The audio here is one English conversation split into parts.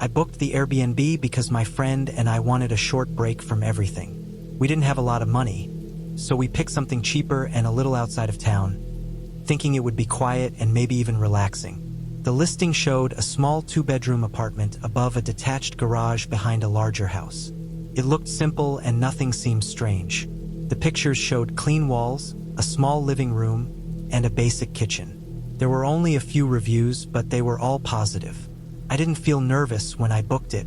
I booked the Airbnb because my friend and I wanted a short break from everything. We didn't have a lot of money, so we picked something cheaper and a little outside of town, thinking it would be quiet and maybe even relaxing. The listing showed a small 2-bedroom apartment above a detached garage behind a larger house. It looked simple and nothing seemed strange. The pictures showed clean walls, a small living room, and a basic kitchen. There were only a few reviews, but they were all positive. I didn't feel nervous when I booked it.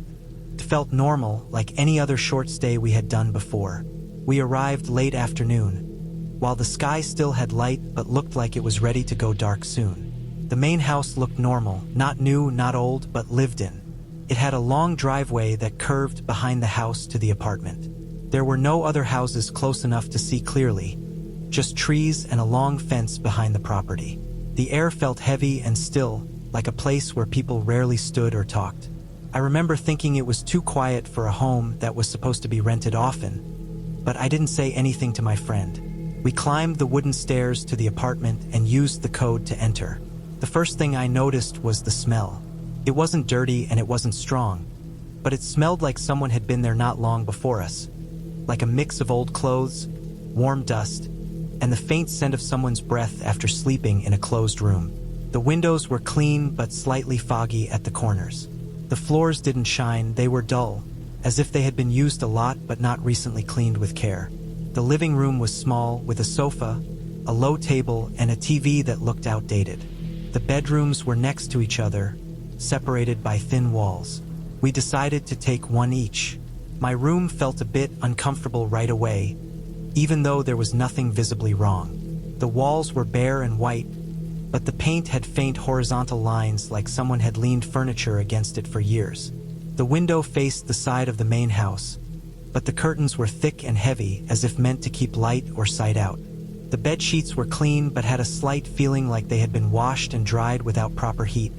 It felt normal, like any other short stay we had done before. We arrived late afternoon, while the sky still had light but looked like it was ready to go dark soon. The main house looked normal, not new, not old, but lived in. It had a long driveway that curved behind the house to the apartment. There were no other houses close enough to see clearly, just trees and a long fence behind the property. The air felt heavy and still, like a place where people rarely stood or talked. I remember thinking it was too quiet for a home that was supposed to be rented often, but I didn't say anything to my friend. We climbed the wooden stairs to the apartment and used the code to enter. The first thing I noticed was the smell. It wasn't dirty and it wasn't strong, but it smelled like someone had been there not long before us, like a mix of old clothes, warm dust, and the faint scent of someone's breath after sleeping in a closed room. The windows were clean but slightly foggy at the corners. The floors didn't shine, they were dull, as if they had been used a lot but not recently cleaned with care. The living room was small, with a sofa, a low table, and a TV that looked outdated. The bedrooms were next to each other, separated by thin walls. We decided to take one each. My room felt a bit uncomfortable right away, even though there was nothing visibly wrong. The walls were bare and white, but the paint had faint horizontal lines like someone had leaned furniture against it for years. The window faced the side of the main house, but the curtains were thick and heavy, as if meant to keep light or sight out. The bed sheets were clean but had a slight feeling like they had been washed and dried without proper heat.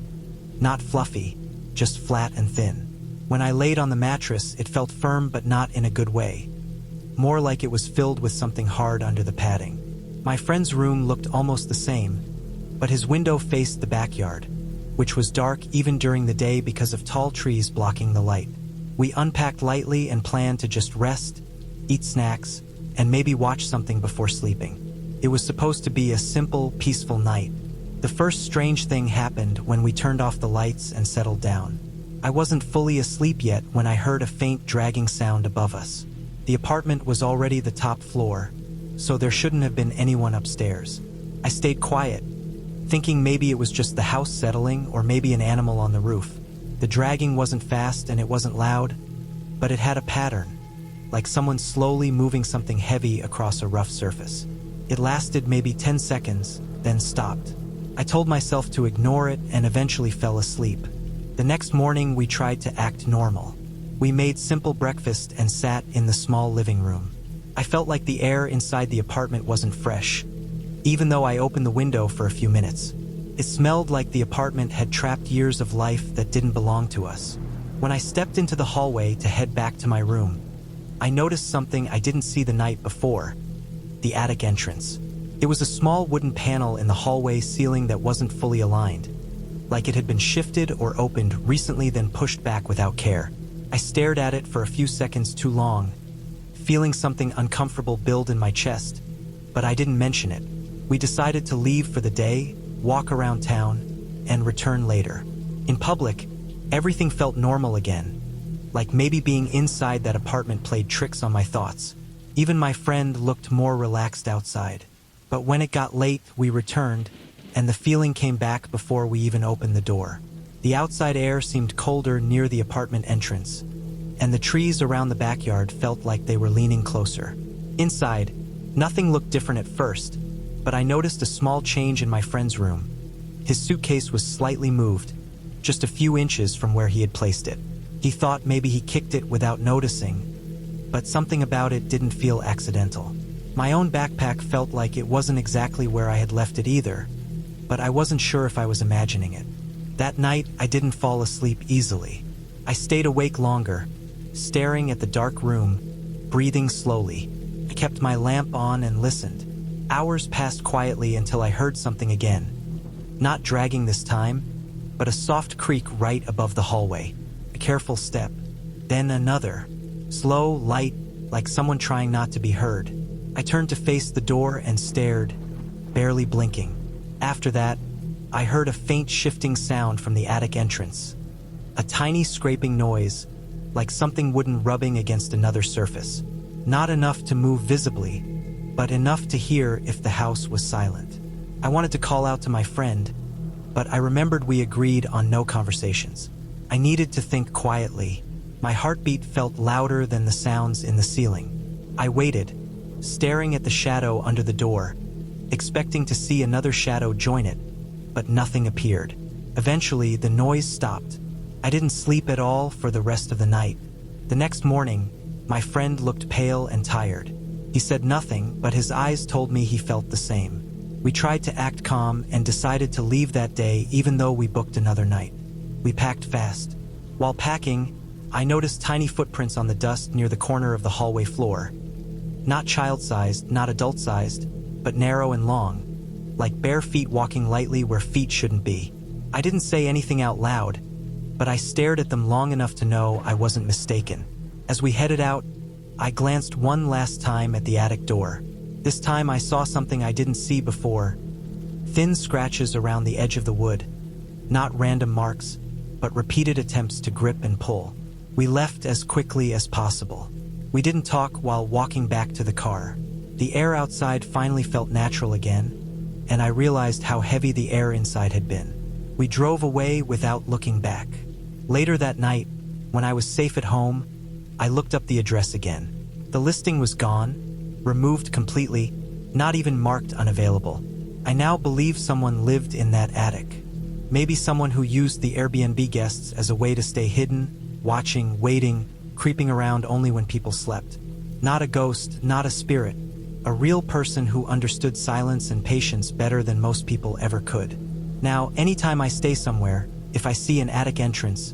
Not fluffy, just flat and thin. When I laid on the mattress, it felt firm but not in a good way. More like it was filled with something hard under the padding. My friend's room looked almost the same, but his window faced the backyard, which was dark even during the day because of tall trees blocking the light. We unpacked lightly and planned to just rest, eat snacks, and maybe watch something before sleeping. It was supposed to be a simple, peaceful night. The first strange thing happened when we turned off the lights and settled down. I wasn't fully asleep yet when I heard a faint dragging sound above us. The apartment was already the top floor, so there shouldn't have been anyone upstairs. I stayed quiet, thinking maybe it was just the house settling or maybe an animal on the roof. The dragging wasn't fast and it wasn't loud, but it had a pattern, like someone slowly moving something heavy across a rough surface. It lasted maybe 10 seconds, then stopped. I told myself to ignore it and eventually fell asleep. The next morning we tried to act normal. We made simple breakfast and sat in the small living room. I felt like the air inside the apartment wasn't fresh, even though I opened the window for a few minutes. It smelled like the apartment had trapped years of life that didn't belong to us. When I stepped into the hallway to head back to my room, I noticed something I didn't see the night before: the attic entrance. It was a small wooden panel in the hallway ceiling that wasn't fully aligned, like it had been shifted or opened recently then pushed back without care. I stared at it for a few seconds too long, feeling something uncomfortable build in my chest, but I didn't mention it. We decided to leave for the day, walk around town, and return later. In public, everything felt normal again, like maybe being inside that apartment played tricks on my thoughts. Even my friend looked more relaxed outside. But when it got late, we returned, and the feeling came back before we even opened the door. The outside air seemed colder near the apartment entrance, and the trees around the backyard felt like they were leaning closer. Inside, nothing looked different at first, but I noticed a small change in my friend's room. His suitcase was slightly moved, just a few inches from where he had placed it. He thought maybe he kicked it without noticing, but something about it didn't feel accidental. My own backpack felt like it wasn't exactly where I had left it either, but I wasn't sure if I was imagining it. That night, I didn't fall asleep easily. I stayed awake longer, staring at the dark room, breathing slowly. I kept my lamp on and listened. Hours passed quietly until I heard something again. Not dragging this time, but a soft creak right above the hallway. I careful step, then another. Slow, light, like someone trying not to be heard. I turned to face the door and stared, barely blinking. After that, I heard a faint shifting sound from the attic entrance. A tiny scraping noise, like something wooden rubbing against another surface. Not enough to move visibly, but enough to hear if the house was silent. I wanted to call out to my friend, but I remembered we agreed on no conversations. I needed to think quietly. My heartbeat felt louder than the sounds in the ceiling. I waited, staring at the shadow under the door, expecting to see another shadow join it, but nothing appeared. Eventually, the noise stopped. I didn't sleep at all for the rest of the night. The next morning, my friend looked pale and tired. He said nothing, but his eyes told me he felt the same. We tried to act calm and decided to leave that day even though we booked another night. We packed fast. While packing, I noticed tiny footprints on the dust near the corner of the hallway floor. Not child-sized, not adult-sized, but narrow and long, like bare feet walking lightly where feet shouldn't be. I didn't say anything out loud, but I stared at them long enough to know I wasn't mistaken. As we headed out, I glanced one last time at the attic door. This time I saw something I didn't see before. Thin scratches around the edge of the wood. Not random marks, but repeated attempts to grip and pull. We left as quickly as possible. We didn't talk while walking back to the car. The air outside finally felt natural again, and I realized how heavy the air inside had been. We drove away without looking back. Later that night, when I was safe at home, I looked up the address again. The listing was gone, removed completely, not even marked unavailable. I now believe someone lived in that attic. Maybe someone who used the Airbnb guests as a way to stay hidden, watching, waiting, creeping around only when people slept. Not a ghost, not a spirit. A real person who understood silence and patience better than most people ever could. Now, anytime I stay somewhere, if I see an attic entrance,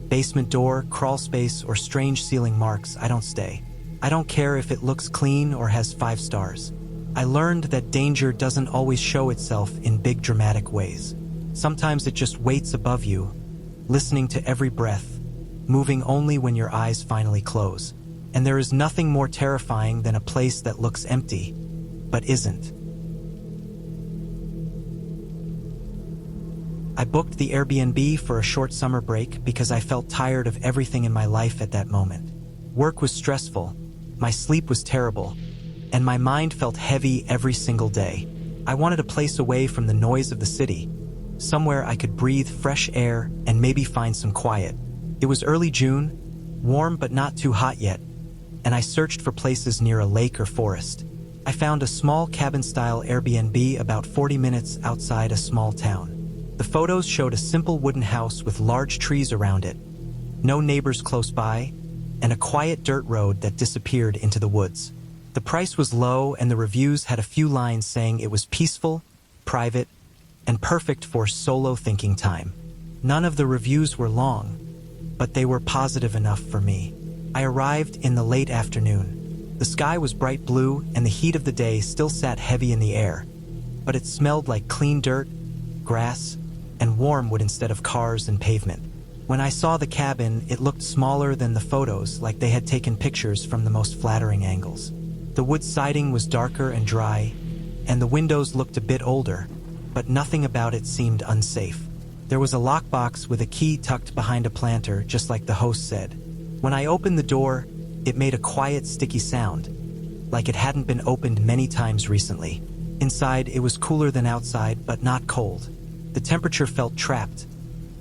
basement door, crawl space, or strange ceiling marks, I don't stay. I don't care if it looks clean or has 5 stars. I learned that danger doesn't always show itself in big dramatic ways. Sometimes it just waits above you, listening to every breath, moving only when your eyes finally close. And there is nothing more terrifying than a place that looks empty, but isn't. I booked the Airbnb for a short summer break because I felt tired of everything in my life at that moment. Work was stressful, my sleep was terrible, and my mind felt heavy every single day. I wanted a place away from the noise of the city, somewhere I could breathe fresh air and maybe find some quiet. It was early June, warm but not too hot yet, and I searched for places near a lake or forest. I found a small cabin-style Airbnb about 40 minutes outside a small town. The photos showed a simple wooden house with large trees around it, no neighbors close by, and a quiet dirt road that disappeared into the woods. The price was low, and the reviews had a few lines saying it was peaceful, private, and perfect for solo thinking time. None of the reviews were long, but they were positive enough for me. I arrived in the late afternoon. The sky was bright blue, and the heat of the day still sat heavy in the air, but it smelled like clean dirt, grass, and warm wood instead of cars and pavement. When I saw the cabin, it looked smaller than the photos, like they had taken pictures from the most flattering angles. The wood siding was darker and dry, and the windows looked a bit older, but nothing about it seemed unsafe. There was a lockbox with a key tucked behind a planter, just like the host said. When I opened the door, it made a quiet, sticky sound, like it hadn't been opened many times recently. Inside, it was cooler than outside, but not cold. The temperature felt trapped,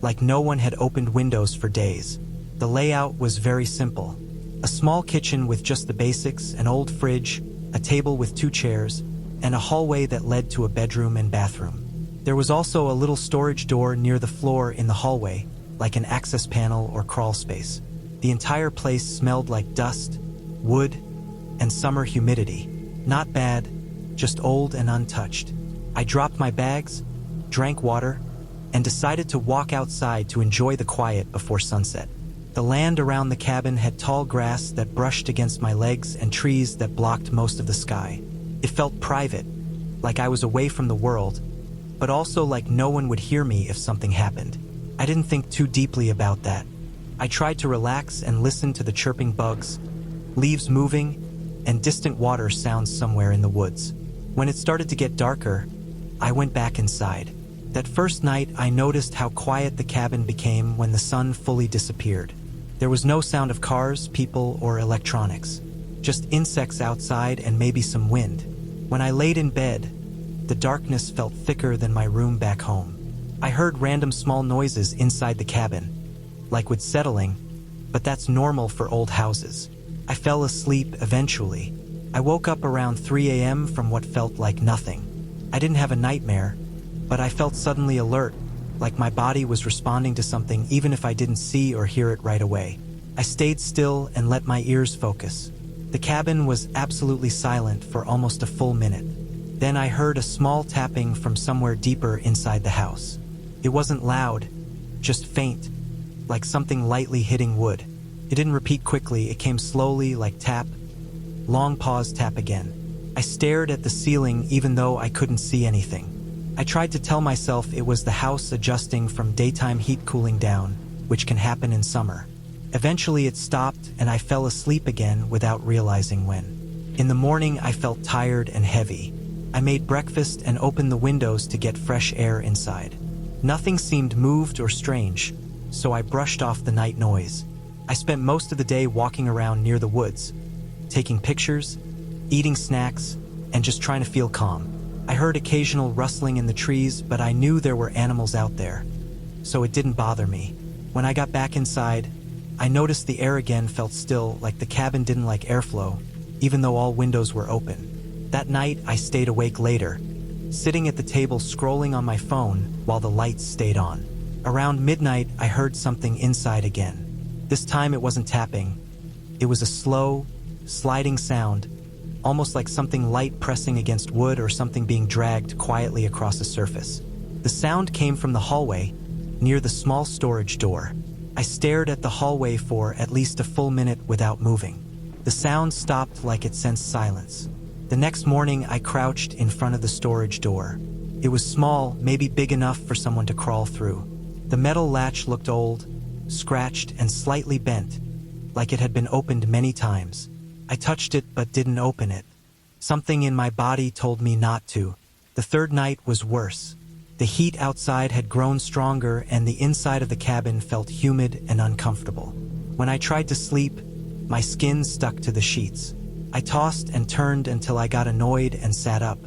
like no one had opened windows for days. The layout was very simple. A small kitchen with just the basics, an old fridge, a table with 2 chairs, and a hallway that led to a bedroom and bathroom. There was also a little storage door near the floor in the hallway, like an access panel or crawl space. The entire place smelled like dust, wood, and summer humidity. Not bad, just old and untouched. I dropped my bags, drank water, and decided to walk outside to enjoy the quiet before sunset. The land around the cabin had tall grass that brushed against my legs and trees that blocked most of the sky. It felt private, like I was away from the world, but also like no one would hear me if something happened. I didn't think too deeply about that. I tried to relax and listen to the chirping bugs, leaves moving, and distant water sounds somewhere in the woods. When it started to get darker, I went back inside. That first night, I noticed how quiet the cabin became when the sun fully disappeared. There was no sound of cars, people, or electronics. Just insects outside and maybe some wind. When I laid in bed, the darkness felt thicker than my room back home. I heard random small noises inside the cabin, like with settling, but that's normal for old houses. I fell asleep eventually. I woke up around 3 a.m. from what felt like nothing. I didn't have a nightmare, but I felt suddenly alert, like my body was responding to something even if I didn't see or hear it right away. I stayed still and let my ears focus. The cabin was absolutely silent for almost a full minute. Then I heard a small tapping from somewhere deeper inside the house. It wasn't loud, just faint, like something lightly hitting wood. It didn't repeat quickly, it came slowly, like tap, long pause, tap again. I stared at the ceiling even though I couldn't see anything. I tried to tell myself it was the house adjusting from daytime heat cooling down, which can happen in summer. Eventually it stopped and I fell asleep again without realizing when. In the morning I felt tired and heavy. I made breakfast and opened the windows to get fresh air inside. Nothing seemed moved or strange, so I brushed off the night noise. I spent most of the day walking around near the woods, taking pictures, eating snacks, and just trying to feel calm. I heard occasional rustling in the trees, but I knew there were animals out there, so it didn't bother me. When I got back inside, I noticed the air again felt still, like the cabin didn't like airflow, even though all windows were open. That night, I stayed awake later, sitting at the table scrolling on my phone while the lights stayed on. Around midnight, I heard something inside again. This time it wasn't tapping. It was a slow, sliding sound, almost like something light pressing against wood or something being dragged quietly across a surface. The sound came from the hallway, near the small storage door. I stared at the hallway for at least a full minute without moving. The sound stopped like it sensed silence. The next morning, I crouched in front of the storage door. It was small, maybe big enough for someone to crawl through. The metal latch looked old, scratched and slightly bent, like it had been opened many times. I touched it but didn't open it. Something in my body told me not to. The third night was worse. The heat outside had grown stronger and the inside of the cabin felt humid and uncomfortable. When I tried to sleep, my skin stuck to the sheets. I tossed and turned until I got annoyed and sat up.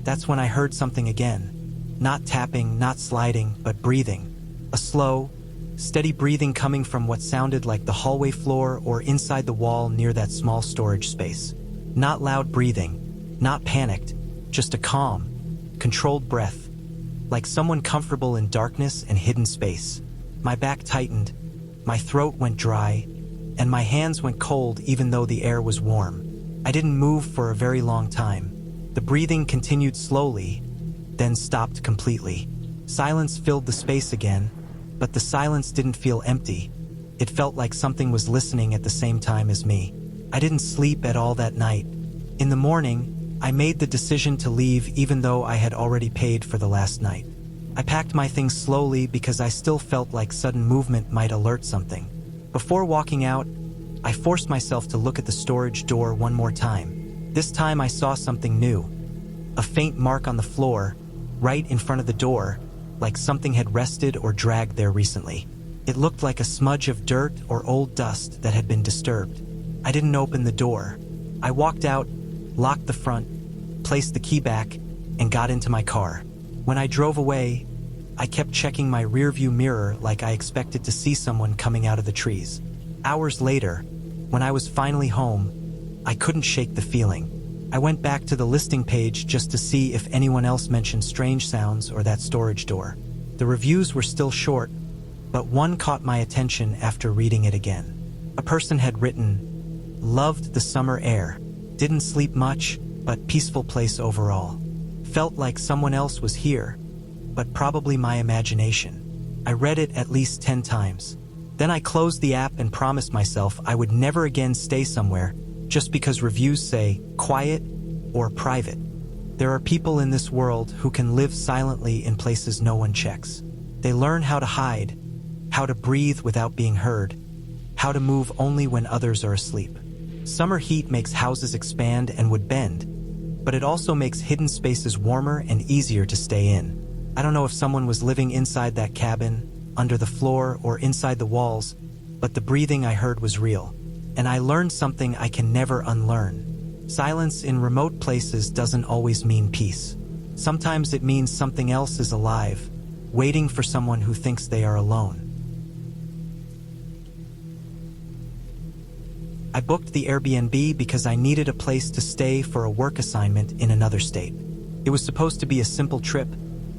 That's when I heard something again. Not tapping, not sliding, but breathing. A slow, steady breathing coming from what sounded like the hallway floor or inside the wall near that small storage space. Not loud breathing, not panicked, just a calm, controlled breath, like someone comfortable in darkness and hidden space. My back tightened, my throat went dry, and my hands went cold even though the air was warm. I didn't move for a very long time. The breathing continued slowly, then stopped completely. Silence filled the space again, but the silence didn't feel empty. It felt like something was listening at the same time as me. I didn't sleep at all that night. In the morning, I made the decision to leave even though I had already paid for the last night. I packed my things slowly because I still felt like sudden movement might alert something. Before walking out, I forced myself to look at the storage door one more time. This time I saw something new. A faint mark on the floor, right in front of the door, like something had rested or dragged there recently. It looked like a smudge of dirt or old dust that had been disturbed. I didn't open the door. I walked out, locked the front, placed the key back, and got into my car. When I drove away, I kept checking my rearview mirror like I expected to see someone coming out of the trees. Hours later, when I was finally home, I couldn't shake the feeling. I went back to the listing page just to see if anyone else mentioned strange sounds or that storage door. The reviews were still short, but one caught my attention after reading it again. A person had written, "Loved the summer air. Didn't sleep much, but peaceful place overall. Felt like someone else was here, but probably my imagination." I read it at least 10 times. Then I closed the app and promised myself I would never again stay somewhere just because reviews say quiet or private. There are people in this world who can live silently in places no one checks. They learn how to hide, how to breathe without being heard, how to move only when others are asleep. Summer heat makes houses expand and would bend, but it also makes hidden spaces warmer and easier to stay in. I don't know if someone was living inside that cabin, under the floor, or inside the walls, but the breathing I heard was real. And I learned something I can never unlearn. Silence in remote places doesn't always mean peace. Sometimes it means something else is alive, waiting for someone who thinks they are alone. I booked the Airbnb because I needed a place to stay for a work assignment in another state. It was supposed to be a simple trip,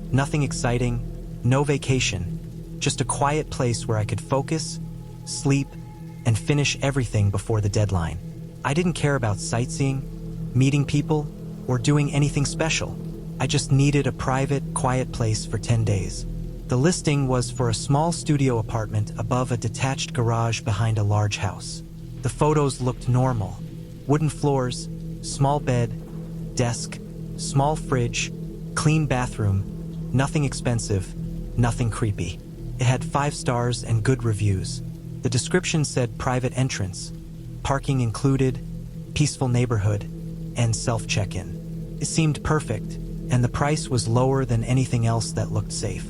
nothing exciting, no vacation, just a quiet place where I could focus, sleep, and finish everything before the deadline. I didn't care about sightseeing, meeting people, or doing anything special. I just needed a private, quiet place for 10 days. The listing was for a small studio apartment above a detached garage behind a large house. The photos looked normal. Wooden floors, small bed, desk, small fridge, clean bathroom, nothing expensive, nothing creepy. It had 5 stars and good reviews. The description said private entrance, parking included, peaceful neighborhood, and self-check-in. It seemed perfect, and the price was lower than anything else that looked safe.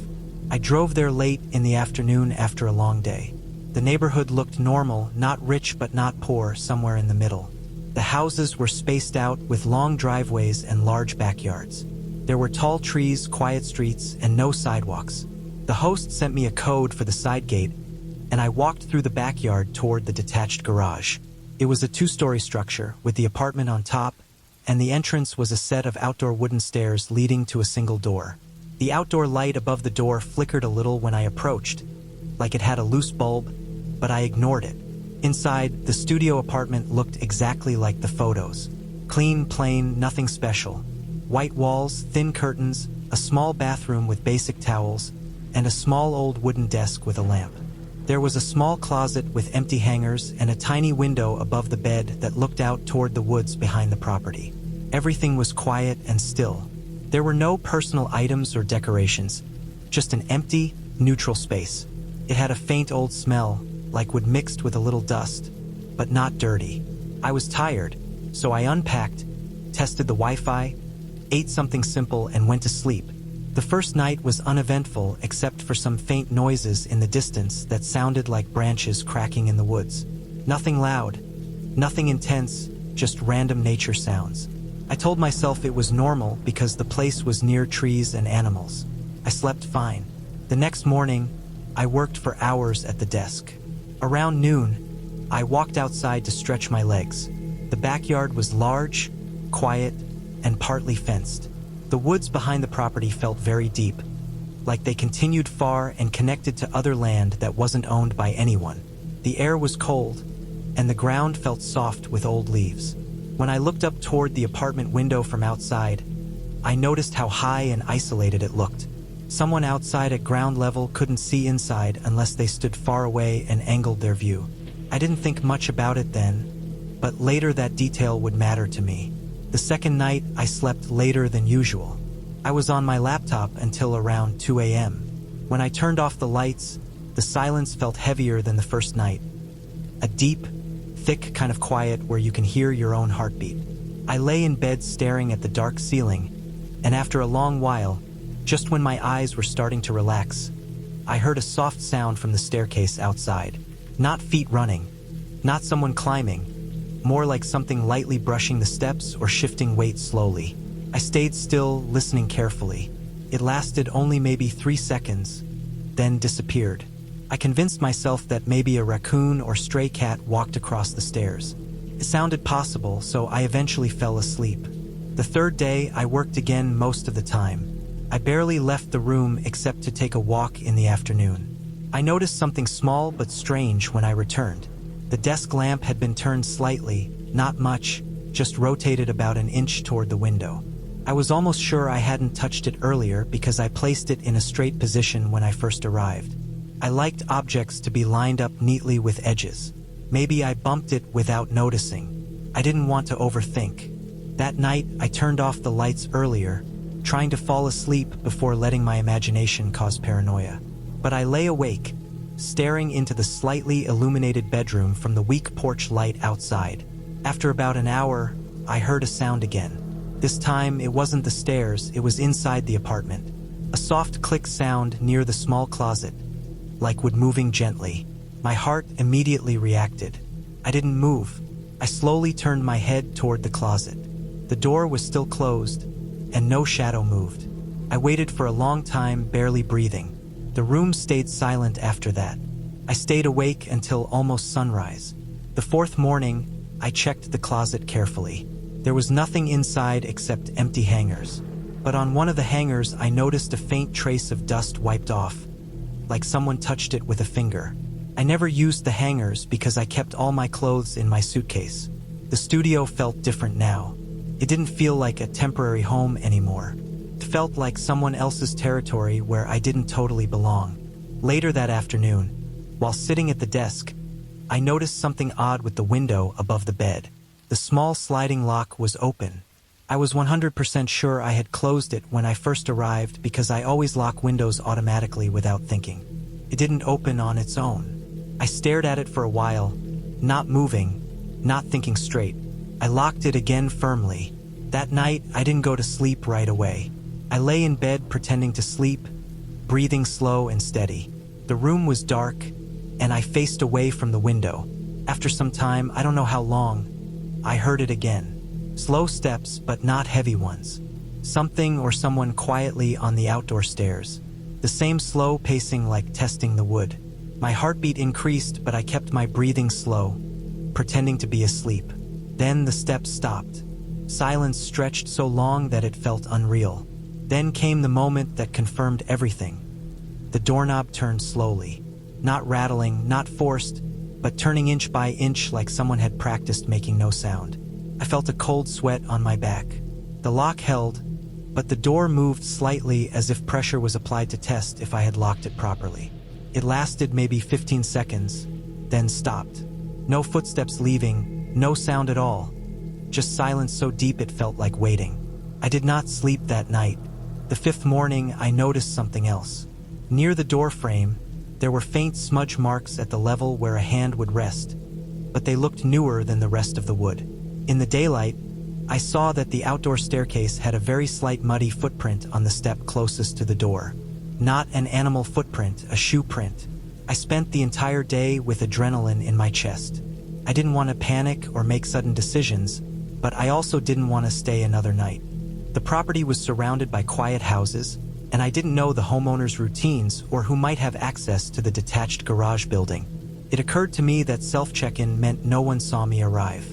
I drove there late in the afternoon after a long day. The neighborhood looked normal, not rich but not poor, somewhere in the middle. The houses were spaced out with long driveways and large backyards. There were tall trees, quiet streets, and no sidewalks. The host sent me a code for the side gate, and I walked through the backyard toward the detached garage. It was a 2-story structure with the apartment on top, and the entrance was a set of outdoor wooden stairs leading to a single door. The outdoor light above the door flickered a little when I approached, like it had a loose bulb, but I ignored it. Inside, the studio apartment looked exactly like the photos. Clean, plain, nothing special. White walls, thin curtains, a small bathroom with basic towels, and a small old wooden desk with a lamp. There was a small closet with empty hangers and a tiny window above the bed that looked out toward the woods behind the property. Everything was quiet and still. There were no personal items or decorations, just an empty, neutral space. It had a faint old smell, like wood mixed with a little dust, but not dirty. I was tired, so I unpacked, tested the Wi-Fi, ate something simple, and went to sleep. The first night was uneventful except for some faint noises in the distance that sounded like branches cracking in the woods. Nothing loud, nothing intense, just random nature sounds. I told myself it was normal because the place was near trees and animals. I slept fine. The next morning, I worked for hours at the desk. Around noon, I walked outside to stretch my legs. The backyard was large, quiet, and partly fenced. The woods behind the property felt very deep, like they continued far and connected to other land that wasn't owned by anyone. The air was cold, and the ground felt soft with old leaves. When I looked up toward the apartment window from outside, I noticed how high and isolated it looked. Someone outside at ground level couldn't see inside unless they stood far away and angled their view. I didn't think much about it then, but later that detail would matter to me. The second night, I slept later than usual. I was on my laptop until around 2 a.m. When I turned off the lights, the silence felt heavier than the first night. A deep, thick kind of quiet where you can hear your own heartbeat. I lay in bed staring at the dark ceiling, and after a long while, just when my eyes were starting to relax, I heard a soft sound from the staircase outside. Not feet running, not someone climbing, more like something lightly brushing the steps or shifting weight slowly. I stayed still, listening carefully. It lasted only maybe 3 seconds, then disappeared. I convinced myself that maybe a raccoon or stray cat walked across the stairs. It sounded possible, so I eventually fell asleep. The third day, I worked again most of the time. I barely left the room except to take a walk in the afternoon. I noticed something small but strange when I returned. The desk lamp had been turned slightly, not much, just rotated about an inch toward the window. I was almost sure I hadn't touched it earlier because I placed it in a straight position when I first arrived. I liked objects to be lined up neatly with edges. Maybe I bumped it without noticing. I didn't want to overthink. That night, I turned off the lights earlier, trying to fall asleep before letting my imagination cause paranoia. But I lay awake, staring into the slightly illuminated bedroom from the weak porch light outside. After about an hour, I heard a sound again. This time, it wasn't the stairs, it was inside the apartment. A soft click sound near the small closet, like wood moving gently. My heart immediately reacted. I didn't move. I slowly turned my head toward the closet. The door was still closed, and no shadow moved. I waited for a long time, barely breathing. The room stayed silent after that. I stayed awake until almost sunrise. The fourth morning, I checked the closet carefully. There was nothing inside except empty hangers. But on one of the hangers, I noticed a faint trace of dust wiped off, like someone touched it with a finger. I never used the hangers because I kept all my clothes in my suitcase. The studio felt different now. It didn't feel like a temporary home anymore. It felt like someone else's territory where I didn't totally belong. Later that afternoon, while sitting at the desk, I noticed something odd with the window above the bed. The small sliding lock was open. I was 100% sure I had closed it when I first arrived because I always lock windows automatically without thinking. It didn't open on its own. I stared at it for a while, not moving, not thinking straight. I locked it again firmly. That night, I didn't go to sleep right away. I lay in bed pretending to sleep, breathing slow and steady. The room was dark, and I faced away from the window. After some time, I don't know how long, I heard it again. Slow steps, but not heavy ones. Something or someone quietly on the outdoor stairs. The same slow pacing like testing the wood. My heartbeat increased, but I kept my breathing slow, pretending to be asleep. Then the steps stopped. Silence stretched so long that it felt unreal. Then came the moment that confirmed everything. The doorknob turned slowly. Not rattling, not forced, but turning inch by inch like someone had practiced making no sound. I felt a cold sweat on my back. The lock held, but the door moved slightly as if pressure was applied to test if I had locked it properly. It lasted maybe 15 seconds, then stopped. No footsteps leaving, no sound at all. Just silence so deep it felt like waiting. I did not sleep that night. The fifth morning, I noticed something else. Near the door frame, there were faint smudge marks at the level where a hand would rest, but they looked newer than the rest of the wood. In the daylight, I saw that the outdoor staircase had a very slight muddy footprint on the step closest to the door. Not an animal footprint, a shoe print. I spent the entire day with adrenaline in my chest. I didn't want to panic or make sudden decisions, but I also didn't want to stay another night. The property was surrounded by quiet houses, and I didn't know the homeowners' routines or who might have access to the detached garage building. It occurred to me that self-check-in meant no one saw me arrive.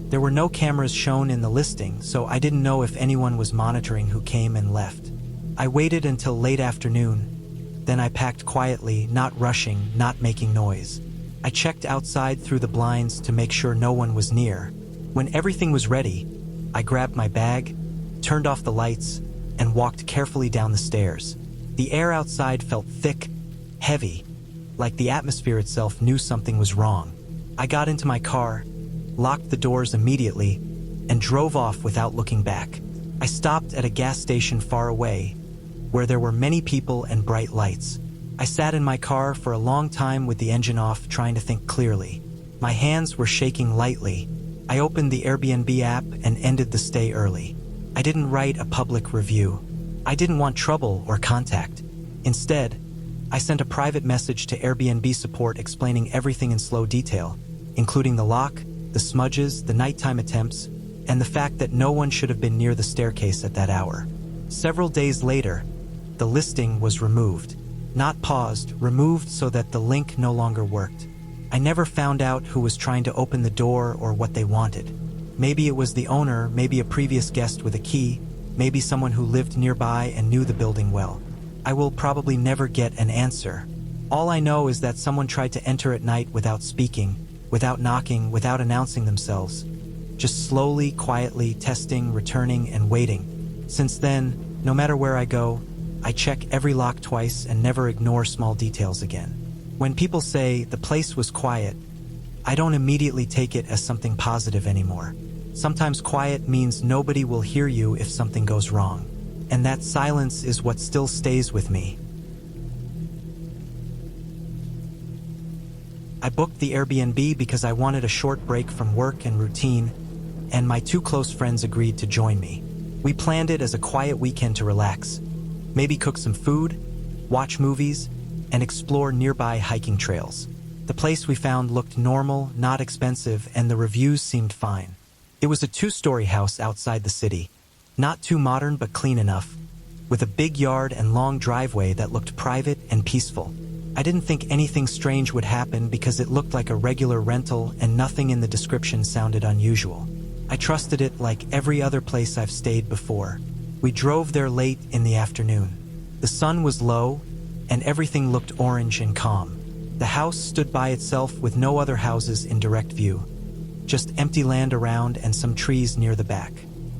There were no cameras shown in the listing, so I didn't know if anyone was monitoring who came and left. I waited until late afternoon, then I packed quietly, not rushing, not making noise. I checked outside through the blinds to make sure no one was near. When everything was ready, I grabbed my bag, turned off the lights, and walked carefully down the stairs. The air outside felt thick, heavy, like the atmosphere itself knew something was wrong. I got into my car, locked the doors immediately, and drove off without looking back. I stopped at a gas station far away, where there were many people and bright lights. I sat in my car for a long time with the engine off, trying to think clearly. My hands were shaking lightly. I opened the Airbnb app and ended the stay early. I didn't write a public review. I didn't want trouble or contact. Instead, I sent a private message to Airbnb support explaining everything in slow detail, including the lock, the smudges, the nighttime attempts, and the fact that no one should have been near the staircase at that hour. Several days later, the listing was removed. Not paused, removed so that the link no longer worked. I never found out who was trying to open the door or what they wanted. Maybe it was the owner, maybe a previous guest with a key, maybe someone who lived nearby and knew the building well. I will probably never get an answer. All I know is that someone tried to enter at night without speaking, without knocking, without announcing themselves. Just slowly, quietly, testing, returning, and waiting. Since then, no matter where I go, I check every lock twice and never ignore small details again. When people say the place was quiet, I don't immediately take it as something positive anymore. Sometimes quiet means nobody will hear you if something goes wrong. And that silence is what still stays with me. I booked the Airbnb because I wanted a short break from work and routine, and my two close friends agreed to join me. We planned it as a quiet weekend to relax, maybe cook some food, watch movies, and explore nearby hiking trails. The place we found looked normal, not expensive, and the reviews seemed fine. It was a two-story house outside the city, not too modern but clean enough, with a big yard and long driveway that looked private and peaceful. I didn't think anything strange would happen because it looked like a regular rental and nothing in the description sounded unusual. I trusted it like every other place I've stayed before. We drove there late in the afternoon. The sun was low, and everything looked orange and calm. The house stood by itself with no other houses in direct view, just empty land around and some trees near the back.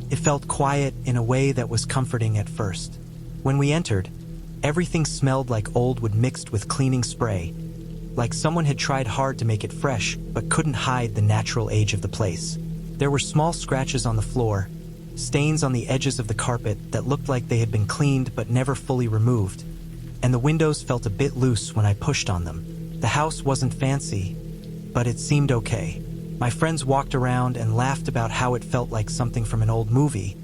It felt quiet in a way that was comforting at first. When we entered, everything smelled like old wood mixed with cleaning spray, like someone had tried hard to make it fresh but couldn't hide the natural age of the place. There were small scratches on the floor, stains on the edges of the carpet that looked like they had been cleaned but never fully removed, and the windows felt a bit loose when I pushed on them. The house wasn't fancy, but it seemed okay. My friends walked around and laughed about how it felt like something from an old movie,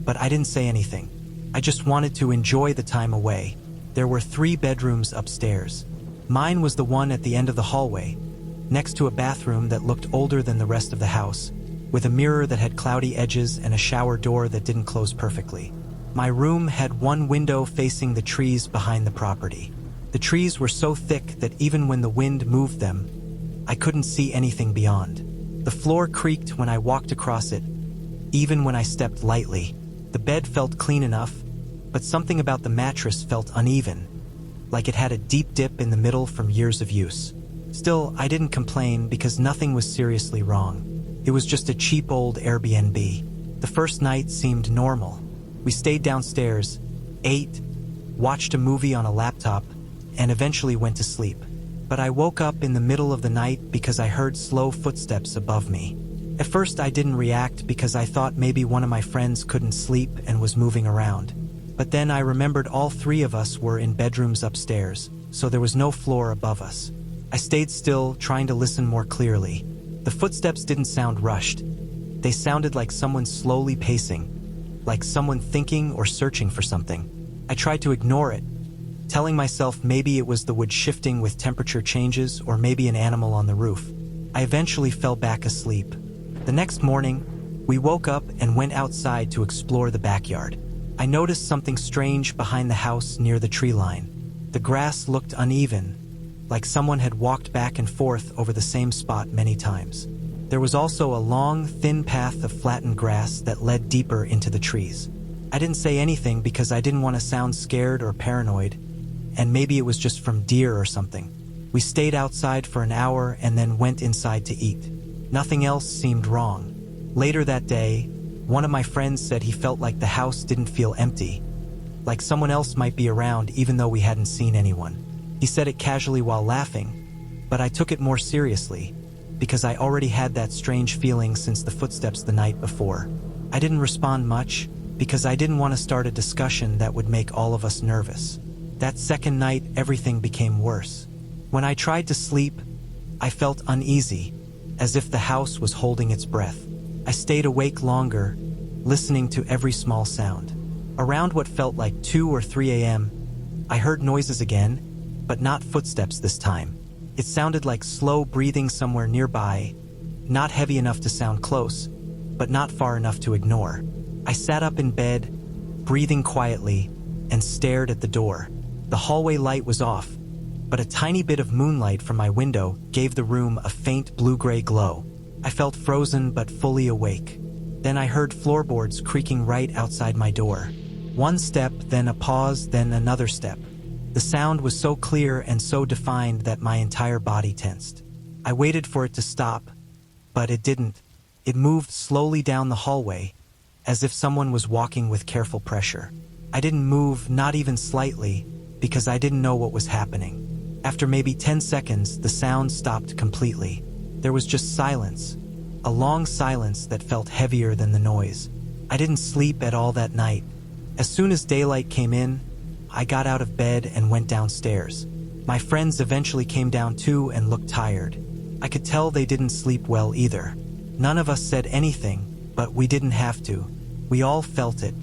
but I didn't say anything. I just wanted to enjoy the time away. There were 3 bedrooms upstairs. Mine was the one at the end of the hallway, next to a bathroom that looked older than the rest of the house, with a mirror that had cloudy edges and a shower door that didn't close perfectly. My room had one window facing the trees behind the property. The trees were so thick that even when the wind moved them, I couldn't see anything beyond. The floor creaked when I walked across it, even when I stepped lightly. The bed felt clean enough, but something about the mattress felt uneven, like it had a deep dip in the middle from years of use. Still, I didn't complain because nothing was seriously wrong. It was just a cheap old Airbnb. The first night seemed normal. We stayed downstairs, ate, watched a movie on a laptop, and eventually went to sleep. But I woke up in the middle of the night because I heard slow footsteps above me. At first I didn't react because I thought maybe one of my friends couldn't sleep and was moving around. But then I remembered all 3 of us were in bedrooms upstairs, so there was no floor above us. I stayed still, trying to listen more clearly. The footsteps didn't sound rushed. They sounded like someone slowly pacing, like someone thinking or searching for something. I tried to ignore it, telling myself maybe it was the wood shifting with temperature changes or maybe an animal on the roof. I eventually fell back asleep. The next morning, we woke up and went outside to explore the backyard. I noticed something strange behind the house near the tree line. The grass looked uneven, like someone had walked back and forth over the same spot many times. There was also a long, thin path of flattened grass that led deeper into the trees. I didn't say anything because I didn't want to sound scared or paranoid, and maybe it was just from deer or something. We stayed outside for an hour and then went inside to eat. Nothing else seemed wrong. Later that day, one of my friends said he felt like the house didn't feel empty, like someone else might be around even though we hadn't seen anyone. He said it casually while laughing, but I took it more seriously because I already had that strange feeling since the footsteps the night before. I didn't respond much because I didn't want to start a discussion that would make all of us nervous. That second night, everything became worse. When I tried to sleep, I felt uneasy, as if the house was holding its breath. I stayed awake longer, listening to every small sound. Around what felt like 2 or 3 a.m., I heard noises again, but not footsteps this time. It sounded like slow breathing somewhere nearby, not heavy enough to sound close, but not far enough to ignore. I sat up in bed, breathing quietly, and stared at the door. The hallway light was off, but a tiny bit of moonlight from my window gave the room a faint blue-gray glow. I felt frozen but fully awake. Then I heard floorboards creaking right outside my door. One step, then a pause, then another step. The sound was so clear and so defined that my entire body tensed. I waited for it to stop, but it didn't. It moved slowly down the hallway, as if someone was walking with careful pressure. I didn't move, not even slightly, because I didn't know what was happening. After maybe 10 seconds, the sound stopped completely. There was just silence, a long silence that felt heavier than the noise. I didn't sleep at all that night. As soon as daylight came in, I got out of bed and went downstairs. My friends eventually came down too and looked tired. I could tell they didn't sleep well either. None of us said anything, but we didn't have to. We all felt it.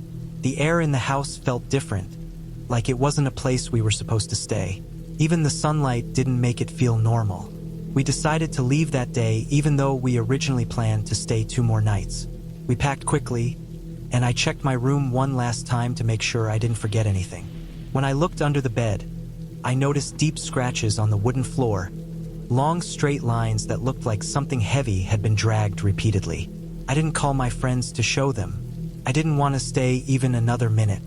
The air in the house felt different, like it wasn't a place we were supposed to stay. Even the sunlight didn't make it feel normal. We decided to leave that day even though we originally planned to stay 2 more nights. We packed quickly, and I checked my room one last time to make sure I didn't forget anything. When I looked under the bed, I noticed deep scratches on the wooden floor, long straight lines that looked like something heavy had been dragged repeatedly. I didn't call my friends to show them. I didn't want to stay even another minute.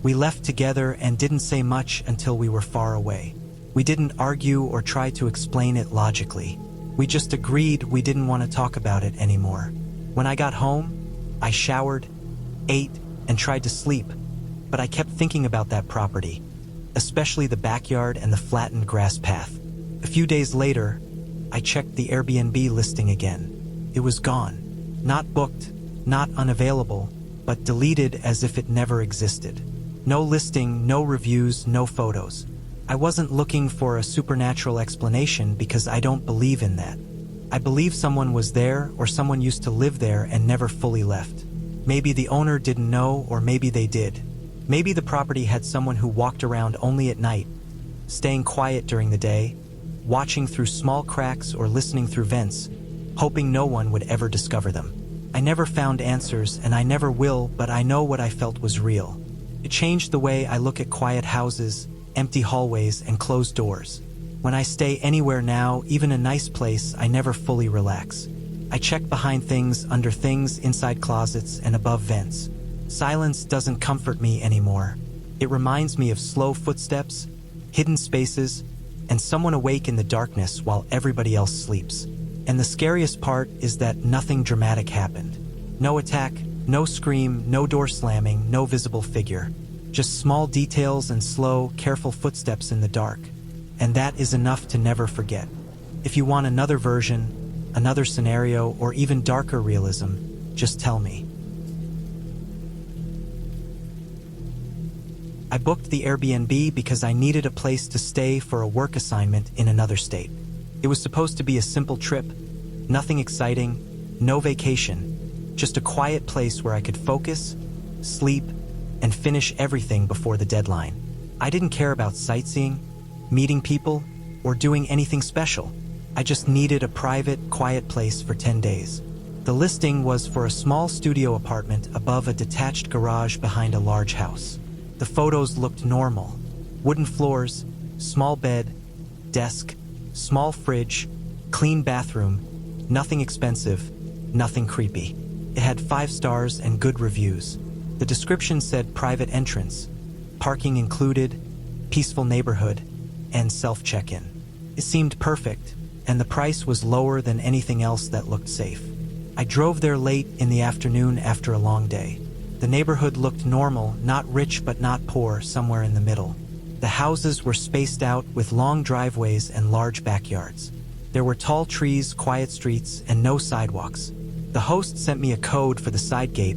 We left together and didn't say much until we were far away. We didn't argue or try to explain it logically. We just agreed we didn't want to talk about it anymore. When I got home, I showered, ate, and tried to sleep, but I kept thinking about that property, especially the backyard and the flattened grass path. A few days later, I checked the Airbnb listing again. It was gone. Not booked, not unavailable, but deleted as if it never existed. No listing, no reviews, no photos. I wasn't looking for a supernatural explanation because I don't believe in that. I believe someone was there or someone used to live there and never fully left. Maybe the owner didn't know, or maybe they did. Maybe the property had someone who walked around only at night, staying quiet during the day, watching through small cracks or listening through vents, hoping no one would ever discover them. I never found answers, and I never will, but I know what I felt was real. It changed the way I look at quiet houses, empty hallways, and closed doors. When I stay anywhere now, even a nice place, I never fully relax. I check behind things, under things, inside closets, and above vents. Silence doesn't comfort me anymore. It reminds me of slow footsteps, hidden spaces, and someone awake in the darkness while everybody else sleeps. And the scariest part is that nothing dramatic happened. No attack, no scream, no door slamming, no visible figure. Just small details and slow, careful footsteps in the dark. And that is enough to never forget. If you want another version, another scenario, or even darker realism, just tell me. I booked the Airbnb because I needed a place to stay for a work assignment in another state. It was supposed to be a simple trip, nothing exciting, no vacation, just a quiet place where I could focus, sleep, and finish everything before the deadline. I didn't care about sightseeing, meeting people, or doing anything special. I just needed a private, quiet place for 10 days. The listing was for a small studio apartment above a detached garage behind a large house. The photos looked normal. Wooden floors, small bed, desk, small fridge, clean bathroom, nothing expensive, nothing creepy. It had 5 stars and good reviews. The description said private entrance, parking included, peaceful neighborhood, and self-check-in. It seemed perfect, and the price was lower than anything else that looked safe. I drove there late in the afternoon after a long day. The neighborhood looked normal, not rich but not poor, somewhere in the middle. The houses were spaced out with long driveways and large backyards. There were tall trees, quiet streets, and no sidewalks. The host sent me a code for the side gate,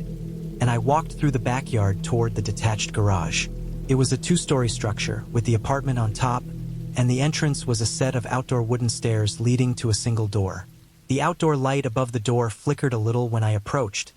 and I walked through the backyard toward the detached garage. It was a 2-story structure with the apartment on top, and the entrance was a set of outdoor wooden stairs leading to a single door. The outdoor light above the door flickered a little when I approached,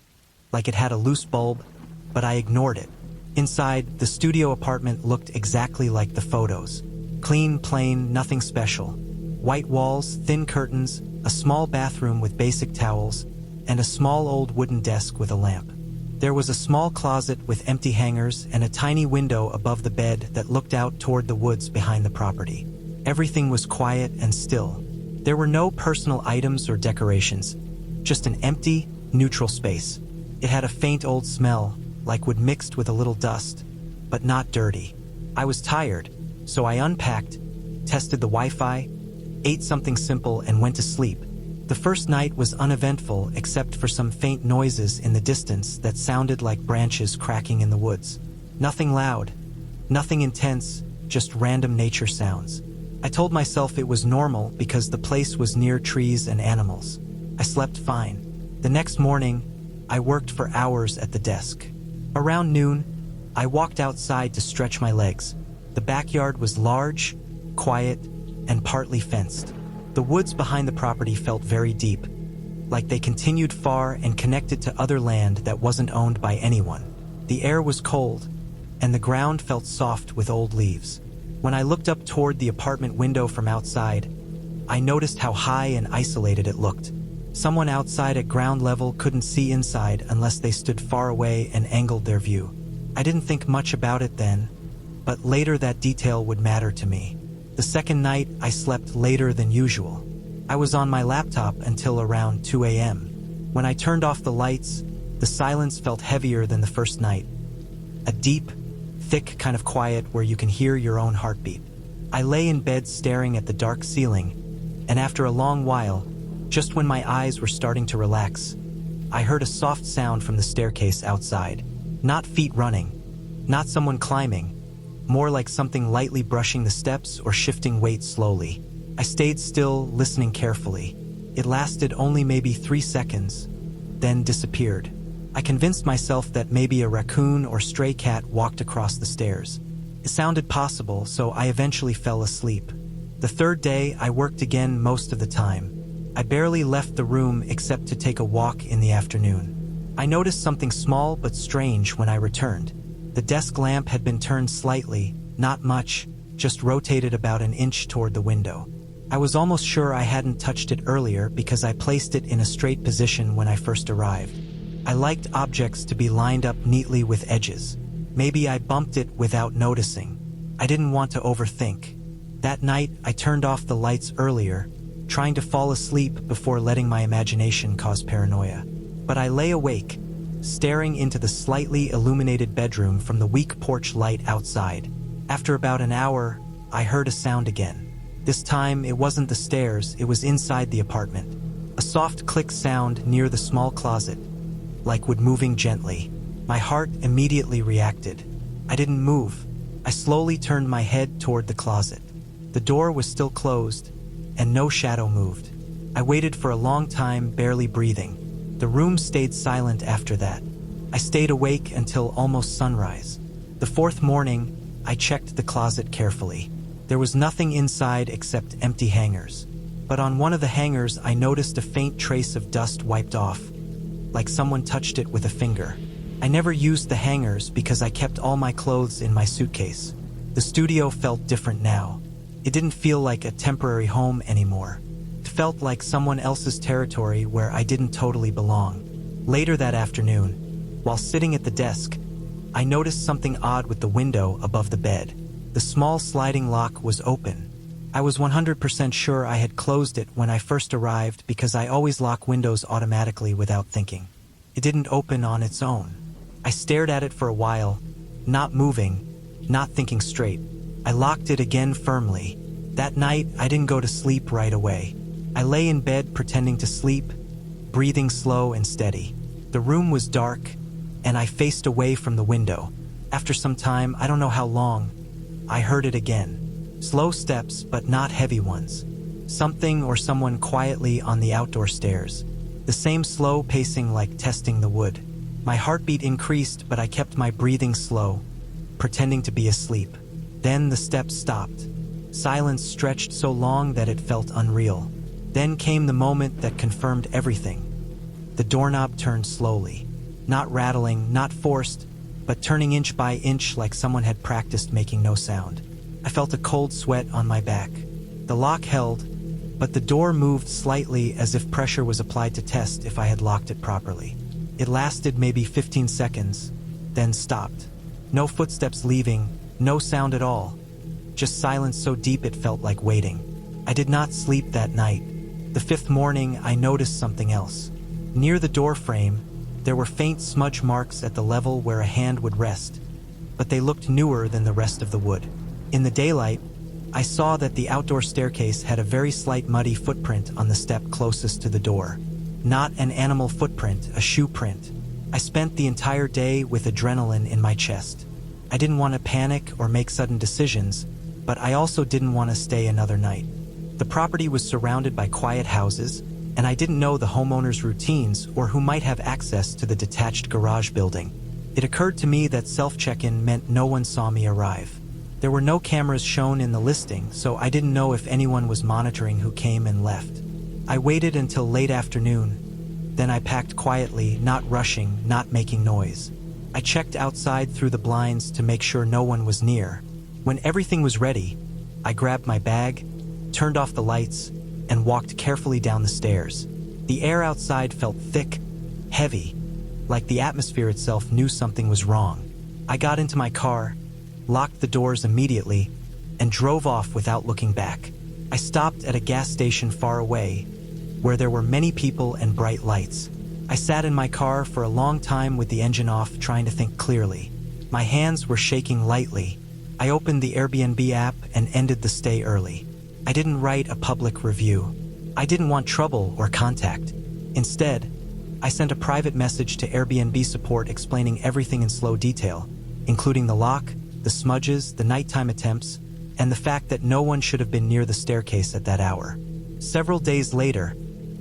like it had a loose bulb, but I ignored it. Inside, the studio apartment looked exactly like the photos. Clean, plain, nothing special. White walls, thin curtains, a small bathroom with basic towels, and a small old wooden desk with a lamp. There was a small closet with empty hangers and a tiny window above the bed that looked out toward the woods behind the property. Everything was quiet and still. There were no personal items or decorations, just an empty, neutral space. It had a faint old smell, like wood mixed with a little dust, but not dirty. I was tired, so I unpacked, tested the Wi-Fi, ate something simple, and went to sleep. The first night was uneventful except for some faint noises in the distance that sounded like branches cracking in the woods. Nothing loud, nothing intense, just random nature sounds. I told myself it was normal because the place was near trees and animals. I slept fine. The next morning, I worked for hours at the desk. Around noon, I walked outside to stretch my legs. The backyard was large, quiet, and partly fenced. The woods behind the property felt very deep, like they continued far and connected to other land that wasn't owned by anyone. The air was cold, and the ground felt soft with old leaves. When I looked up toward the apartment window from outside, I noticed how high and isolated it looked. Someone outside at ground level couldn't see inside unless they stood far away and angled their view. I didn't think much about it then, but later that detail would matter to me. The second night, I slept later than usual. I was on my laptop until around 2 a.m. When I turned off the lights, the silence felt heavier than the first night. A deep, thick kind of quiet where you can hear your own heartbeat. I lay in bed staring at the dark ceiling, and after a long while, just when my eyes were starting to relax, I heard a soft sound from the staircase outside. Not feet running, not someone climbing, more like something lightly brushing the steps or shifting weight slowly. I stayed still, listening carefully. It lasted only maybe 3 seconds, then disappeared. I convinced myself that maybe a raccoon or stray cat walked across the stairs. It sounded possible, so I eventually fell asleep. The third day, I worked again most of the time. I barely left the room except to take a walk in the afternoon. I noticed something small but strange when I returned. The desk lamp had been turned slightly, not much, just rotated about an inch toward the window. I was almost sure I hadn't touched it earlier because I placed it in a straight position when I first arrived. I liked objects to be lined up neatly with edges. Maybe I bumped it without noticing. I didn't want to overthink. That night, I turned off the lights earlier, trying to fall asleep before letting my imagination cause paranoia. But I lay awake, staring into the slightly illuminated bedroom from the weak porch light outside. After about an hour, I heard a sound again. This time, it wasn't the stairs, it was inside the apartment. A soft click sound near the small closet, like wood moving gently. My heart immediately reacted. I didn't move. I slowly turned my head toward the closet. The door was still closed, and no shadow moved. I waited for a long time, barely breathing. The room stayed silent after that. I stayed awake until almost sunrise. The fourth morning, I checked the closet carefully. There was nothing inside except empty hangers. But on one of the hangers, I noticed a faint trace of dust wiped off, like someone touched it with a finger. I never used the hangers because I kept all my clothes in my suitcase. The studio felt different now. It didn't feel like a temporary home anymore. It felt like someone else's territory where I didn't totally belong. Later that afternoon, while sitting at the desk, I noticed something odd with the window above the bed. The small sliding lock was open. I was 100% sure I had closed it when I first arrived because I always lock windows automatically without thinking. It didn't open on its own. I stared at it for a while, not moving, not thinking straight. I locked it again firmly. That night, I didn't go to sleep right away. I lay in bed pretending to sleep, breathing slow and steady. The room was dark, and I faced away from the window. After some time, I don't know how long, I heard it again. Slow steps, but not heavy ones. Something or someone quietly on the outdoor stairs. The same slow pacing like testing the wood. My heartbeat increased, but I kept my breathing slow, pretending to be asleep. Then the steps stopped. Silence stretched so long that it felt unreal. Then came the moment that confirmed everything. The doorknob turned slowly. Not rattling, not forced, but turning inch by inch like someone had practiced making no sound. I felt a cold sweat on my back. The lock held, but the door moved slightly as if pressure was applied to test if I had locked it properly. It lasted maybe 15 seconds, then stopped. No footsteps leaving, no sound at all. Just silence so deep it felt like waiting. I did not sleep that night. The fifth morning, I noticed something else. Near the door frame, there were faint smudge marks at the level where a hand would rest, but they looked newer than the rest of the wood. In the daylight, I saw that the outdoor staircase had a very slight muddy footprint on the step closest to the door. Not an animal footprint, a shoe print. I spent the entire day with adrenaline in my chest. I didn't want to panic or make sudden decisions, but I also didn't want to stay another night. The property was surrounded by quiet houses, and I didn't know the homeowner's routines or who might have access to the detached garage building. It occurred to me that self-check-in meant no one saw me arrive. There were no cameras shown in the listing, so I didn't know if anyone was monitoring who came and left. I waited until late afternoon, then I packed quietly, not rushing, not making noise. I checked outside through the blinds to make sure no one was near. When everything was ready, I grabbed my bag, turned off the lights, and walked carefully down the stairs. The air outside felt thick, heavy, like the atmosphere itself knew something was wrong. I got into my car, locked the doors immediately, and drove off without looking back. I stopped at a gas station far away, where there were many people and bright lights. I sat in my car for a long time with the engine off, trying to think clearly. My hands were shaking lightly. I opened the Airbnb app and ended the stay early. I didn't write a public review. I didn't want trouble or contact. Instead, I sent a private message to Airbnb support explaining everything in slow detail, including the lock, the smudges, the nighttime attempts, and the fact that no one should have been near the staircase at that hour. Several days later,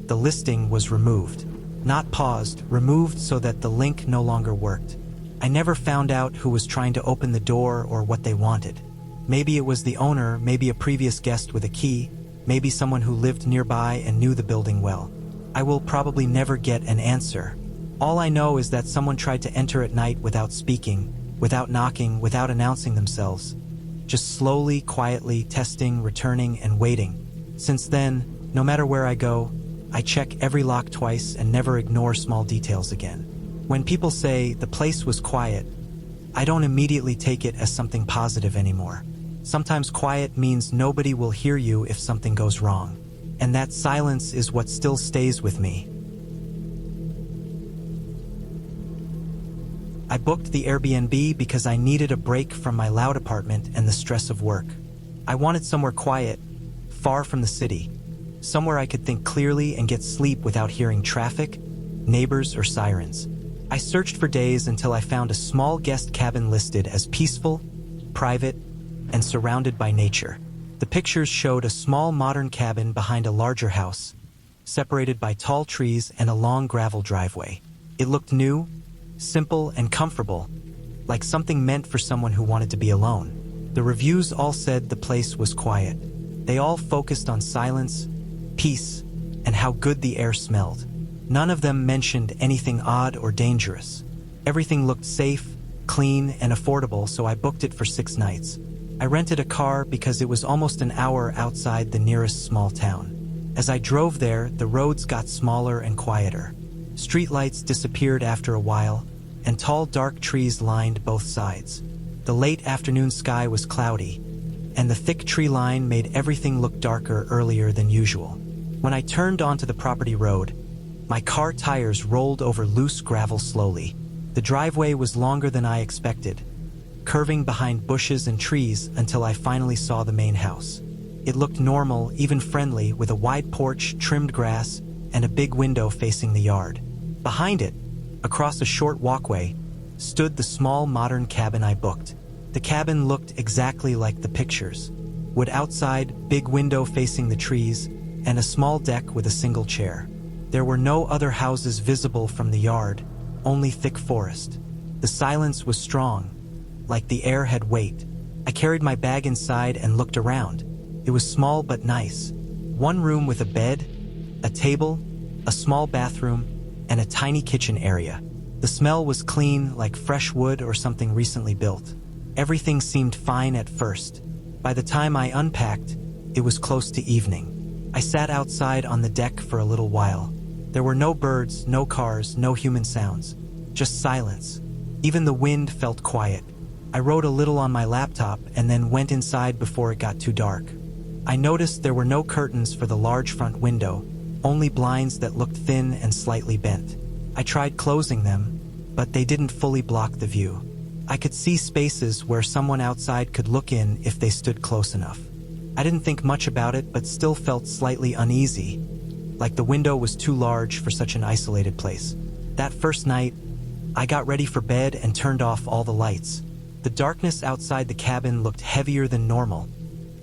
the listing was removed. Not paused, removed so that the link no longer worked. I never found out who was trying to open the door or what they wanted. Maybe it was the owner, maybe a previous guest with a key, maybe someone who lived nearby and knew the building well. I will probably never get an answer. All I know is that someone tried to enter at night without speaking, without knocking, without announcing themselves. Just slowly, quietly, testing, returning, and waiting. Since then, no matter where I go, I check every lock twice and never ignore small details again. When people say the place was quiet, I don't immediately take it as something positive anymore. Sometimes quiet means nobody will hear you if something goes wrong. And that silence is what still stays with me. I booked the Airbnb because I needed a break from my loud apartment and the stress of work. I wanted somewhere quiet, far from the city. Somewhere I could think clearly and get sleep without hearing traffic, neighbors, or sirens. I searched for days until I found a small guest cabin listed as peaceful, private, and surrounded by nature. The pictures showed a small modern cabin behind a larger house, separated by tall trees and a long gravel driveway. It looked new, simple, and comfortable, like something meant for someone who wanted to be alone. The reviews all said the place was quiet. They all focused on silence, peace, and how good the air smelled. None of them mentioned anything odd or dangerous. Everything looked safe, clean, and affordable, so I booked it for 6 nights. I rented a car because it was almost an hour outside the nearest small town. As I drove there, the roads got smaller and quieter. Streetlights disappeared after a while, and tall dark trees lined both sides. The late afternoon sky was cloudy, and the thick tree line made everything look darker earlier than usual. When I turned onto the property road, my car tires rolled over loose gravel slowly. The driveway was longer than I expected, curving behind bushes and trees until I finally saw the main house. It looked normal, even friendly, with a wide porch, trimmed grass, and a big window facing the yard. Behind it, across a short walkway, stood the small modern cabin I booked. The cabin looked exactly like the pictures. Wood outside, big window facing the trees, and a small deck with a single chair. There were no other houses visible from the yard, only thick forest. The silence was strong, like the air had weight. I carried my bag inside and looked around. It was small but nice. One room with a bed, a table, a small bathroom, and a tiny kitchen area. The smell was clean, like fresh wood or something recently built. Everything seemed fine at first. By the time I unpacked, it was close to evening. I sat outside on the deck for a little while. There were no birds, no cars, no human sounds. Just silence. Even the wind felt quiet. I wrote a little on my laptop and then went inside before it got too dark. I noticed there were no curtains for the large front window, only blinds that looked thin and slightly bent. I tried closing them, but they didn't fully block the view. I could see spaces where someone outside could look in if they stood close enough. I didn't think much about it, but still felt slightly uneasy, like the window was too large for such an isolated place. That first night, I got ready for bed and turned off all the lights. The darkness outside the cabin looked heavier than normal,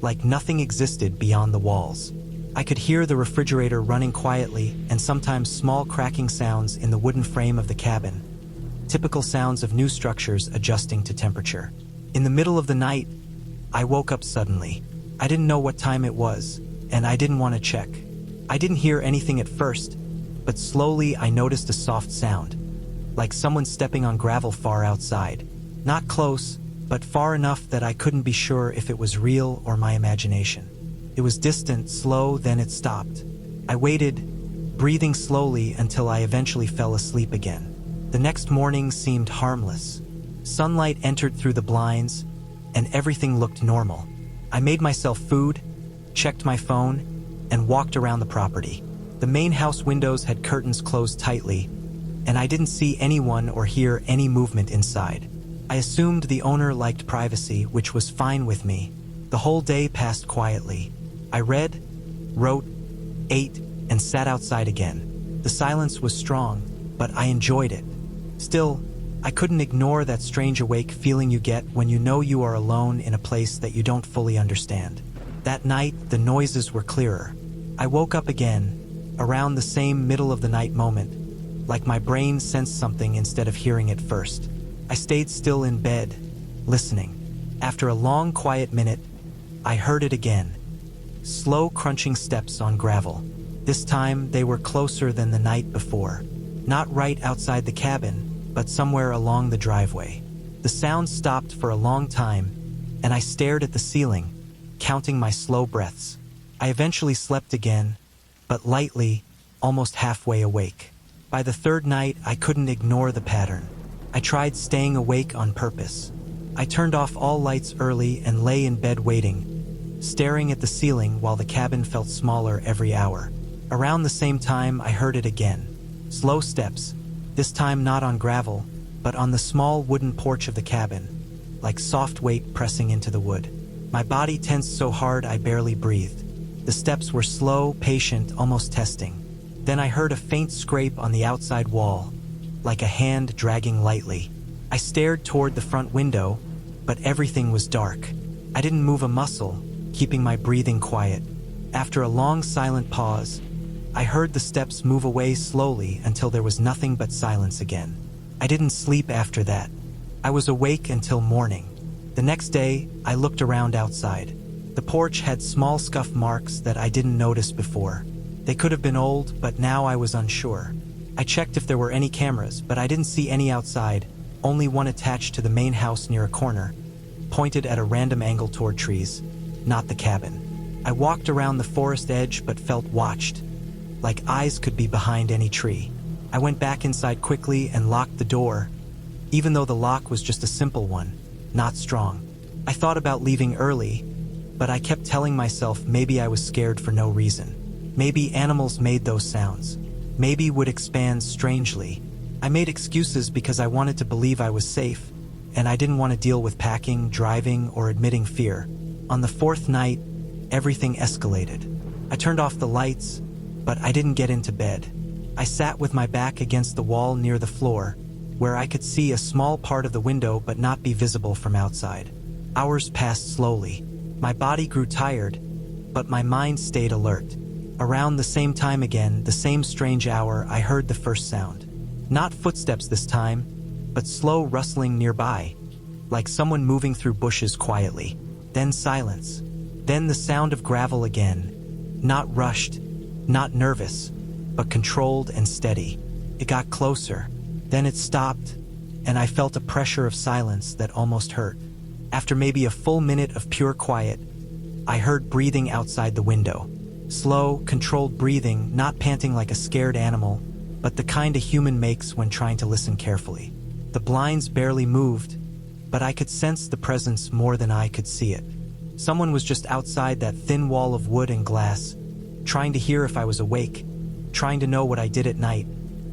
like nothing existed beyond the walls. I could hear the refrigerator running quietly and sometimes small cracking sounds in the wooden frame of the cabin, typical sounds of new structures adjusting to temperature. In the middle of the night, I woke up suddenly. I didn't know what time it was, and I didn't want to check. I didn't hear anything at first, but slowly I noticed a soft sound, like someone stepping on gravel far outside. Not close, but far enough that I couldn't be sure if it was real or my imagination. It was distant, slow, then it stopped. I waited, breathing slowly until I eventually fell asleep again. The next morning seemed harmless. Sunlight entered through the blinds, and everything looked normal. I made myself food, checked my phone, and walked around the property. The main house windows had curtains closed tightly, and I didn't see anyone or hear any movement inside. I assumed the owner liked privacy, which was fine with me. The whole day passed quietly. I read, wrote, ate, and sat outside again. The silence was strong, but I enjoyed it. Still, I couldn't ignore that strange awake feeling you get when you know you are alone in a place that you don't fully understand. That night, the noises were clearer. I woke up again, around the same middle-of-the-night moment, like my brain sensed something instead of hearing it first. I stayed still in bed, listening. After a long, quiet minute, I heard it again. Slow, crunching steps on gravel. This time, they were closer than the night before. Not right outside the cabin, but somewhere along the driveway. The sound stopped for a long time, and I stared at the ceiling, counting my slow breaths. I eventually slept again, but lightly, almost halfway awake. By the third night, I couldn't ignore the pattern. I tried staying awake on purpose. I turned off all lights early and lay in bed waiting, staring at the ceiling while the cabin felt smaller every hour. Around the same time, I heard it again. Slow steps, this time not on gravel, but on the small wooden porch of the cabin, like soft weight pressing into the wood. My body tensed so hard I barely breathed. The steps were slow, patient, almost testing. Then I heard a faint scrape on the outside wall, like a hand dragging lightly. I stared toward the front window, but everything was dark. I didn't move a muscle, keeping my breathing quiet. After a long silent pause, I heard the steps move away slowly until there was nothing but silence again. I didn't sleep after that. I was awake until morning. The next day, I looked around outside. The porch had small scuff marks that I didn't notice before. They could have been old, but now I was unsure. I checked if there were any cameras, but I didn't see any outside, only one attached to the main house near a corner, pointed at a random angle toward trees, not the cabin. I walked around the forest edge but felt watched, like eyes could be behind any tree. I went back inside quickly and locked the door, even though the lock was just a simple one, not strong. I thought about leaving early, but I kept telling myself maybe I was scared for no reason. Maybe animals made those sounds. Maybe would expand strangely. I made excuses because I wanted to believe I was safe, and I didn't want to deal with packing, driving, or admitting fear. On the fourth night, everything escalated. I turned off the lights, but I didn't get into bed. I sat with my back against the wall near the floor, where I could see a small part of the window but not be visible from outside. Hours passed slowly. My body grew tired, but my mind stayed alert. Around the same time again, the same strange hour, I heard the first sound. Not footsteps this time, but slow rustling nearby, like someone moving through bushes quietly. Then silence. Then the sound of gravel again. Not rushed, not nervous, but controlled and steady. It got closer. Then it stopped, and I felt a pressure of silence that almost hurt. After maybe a full minute of pure quiet, I heard breathing outside the window. Slow, controlled breathing, not panting like a scared animal, but the kind a human makes when trying to listen carefully. The blinds barely moved, but I could sense the presence more than I could see it. Someone was just outside that thin wall of wood and glass, trying to hear if I was awake, trying to know what I did at night,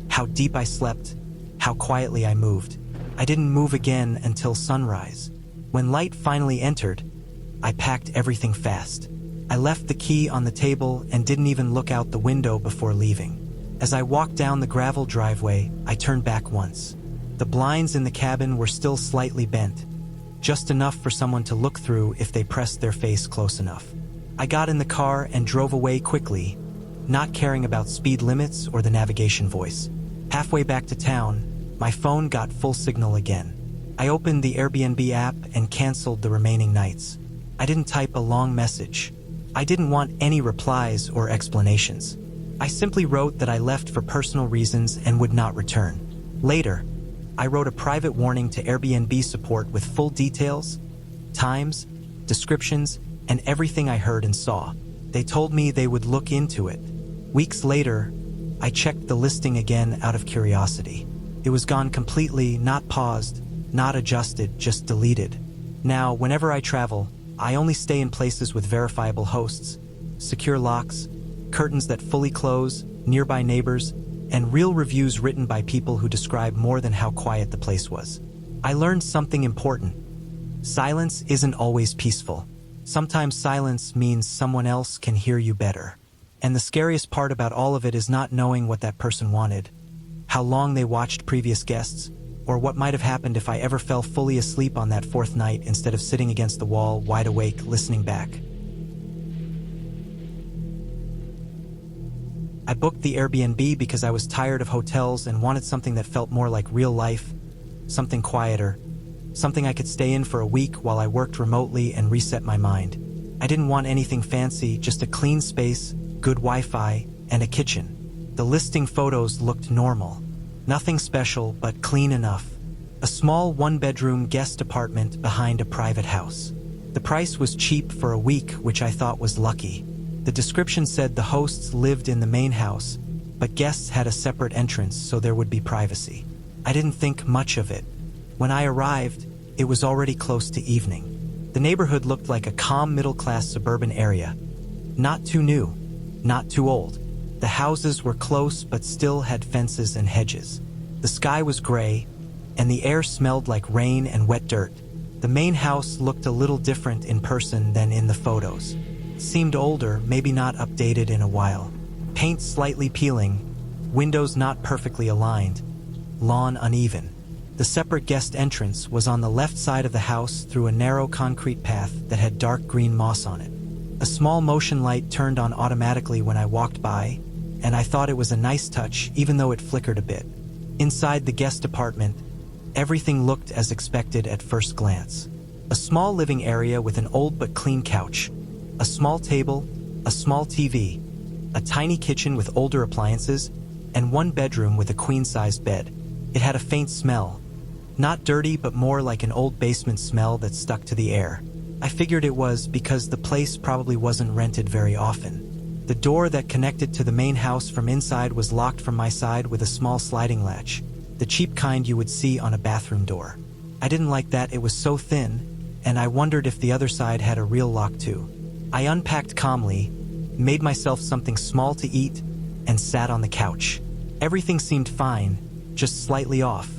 how deep I slept, how quietly I moved. I didn't move again until sunrise. When light finally entered, I packed everything fast. I left the key on the table and didn't even look out the window before leaving. As I walked down the gravel driveway, I turned back once. The blinds in the cabin were still slightly bent, just enough for someone to look through if they pressed their face close enough. I got in the car and drove away quickly, not caring about speed limits or the navigation voice. Halfway back to town, my phone got full signal again. I opened the Airbnb app and canceled the remaining nights. I didn't type a long message. I didn't want any replies or explanations. I simply wrote that I left for personal reasons and would not return. Later, I wrote a private warning to Airbnb support with full details, times, descriptions, and everything I heard and saw. They told me they would look into it. Weeks later, I checked the listing again out of curiosity. It was gone completely, not paused, not adjusted, just deleted. Now, whenever I travel, I only stay in places with verifiable hosts, secure locks, curtains that fully close, nearby neighbors, and real reviews written by people who describe more than how quiet the place was. I learned something important. Silence isn't always peaceful. Sometimes silence means someone else can hear you better. And the scariest part about all of it is not knowing what that person wanted, how long they watched previous guests, or what might have happened if I ever fell fully asleep on that fourth night instead of sitting against the wall, wide awake, listening back. I booked the Airbnb because I was tired of hotels and wanted something that felt more like real life, something quieter, something I could stay in for a week while I worked remotely and reset my mind. I didn't want anything fancy, just a clean space, good Wi-Fi, and a kitchen. The listing photos looked normal. Nothing special, but clean enough. A small one-bedroom guest apartment behind a private house. The price was cheap for a week, which I thought was lucky. The description said the hosts lived in the main house, but guests had a separate entrance so there would be privacy. I didn't think much of it. When I arrived, it was already close to evening. The neighborhood looked like a calm middle-class suburban area. Not too new, not too old. The houses were close but still had fences and hedges. The sky was gray, and the air smelled like rain and wet dirt. The main house looked a little different in person than in the photos. It seemed older, maybe not updated in a while. Paint slightly peeling, windows not perfectly aligned, lawn uneven. The separate guest entrance was on the left side of the house through a narrow concrete path that had dark green moss on it. A small motion light turned on automatically when I walked by, and I thought it was a nice touch even though it flickered a bit. Inside the guest apartment, everything looked as expected at first glance. A small living area with an old but clean couch, a small table, a small TV, a tiny kitchen with older appliances, and one bedroom with a queen-sized bed. It had a faint smell. Not dirty, but more like an old basement smell that stuck to the air. I figured it was because the place probably wasn't rented very often. The door that connected to the main house from inside was locked from my side with a small sliding latch, the cheap kind you would see on a bathroom door. I didn't like that it was so thin, and I wondered if the other side had a real lock too. I unpacked calmly, made myself something small to eat, and sat on the couch. Everything seemed fine, just slightly off,